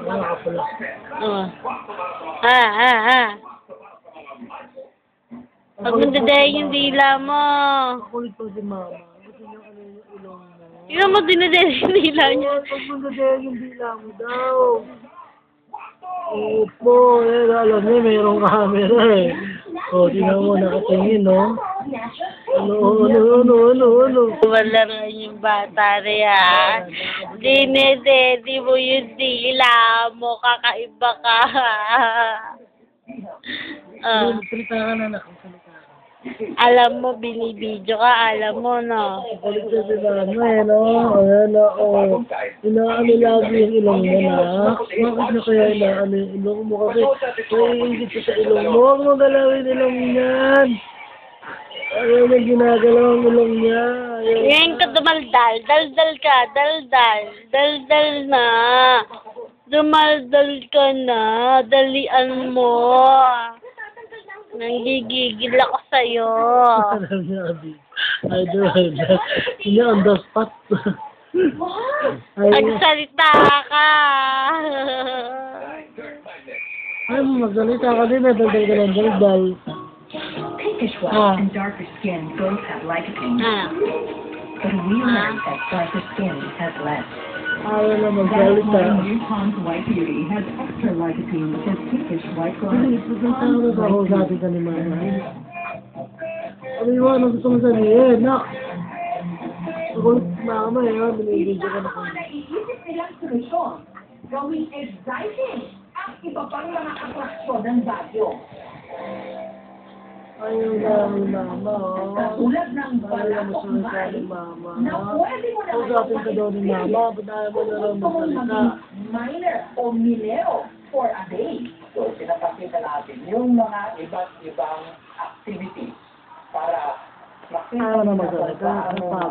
Nakakapula. Oh. Pag mandadaya yung dila mo. Kulit pa si mama. Gusto niyo ano yung ilong mo. Tingnan mo, dinadaya yung dila niya. Pag mandadaya yung dila mo daw. Opo, alam niyo, mayroong camera eh. O, tingnan mo, nakatingin, no? Ano? Malaran yung bata na yan. Dinededi mo yung dila mo, kakaiba ka. Salita ka na, salita ka. Alam mo, binibidyo ka, alam mo, no? Kulit pa si mama eh, no? Ayan, o. Inaano lagi yung ilong mo, na? Bakit na kaya inaano yung ilong mo? Kasi naiingit ka sa ilong mo. Huwag mo galawin ilong niyan. Ayaw na ginagalaw ang ilong niya. Ngayon ka dumaldal, daldal ka, daldal na. Dumaldal ka na, dalian mo. Nanggigigil ako sa'yo. Alam niya, Abi. Idol. Hindi on the spot. Magsalita ka. Ay, magsalita ka din. Daldal ka lang, daldal. Pinkish white and darker skin both have lycopene, but we learned that darker skin has less. Ayaw na That's magsalita. why Newton's White Beauty has extra lycopene, which is pinkish white Ay, gloss. pagkatao na ako sa ating ka ni mama. Ano yung ano gusto mo sabihin? Nak! Ako, mama eh, binibidyo ka na ko. Naiisip nilang solusyon, gawing exciting ang iba pang mga atraksyon ng Baguio. Ayaw na ni mama, oh. Katulad ng Ayaw na Balatok magsalita Bay, ni mama. na pwede mo na Kausapin ka daw ni mama, ba't ayaw mo na lang gusto mong magsalita? maging miner o minero for a day. So, pinapakita natin yung mga iba't ibang activities para Ayaw na magsalita, ang pagod.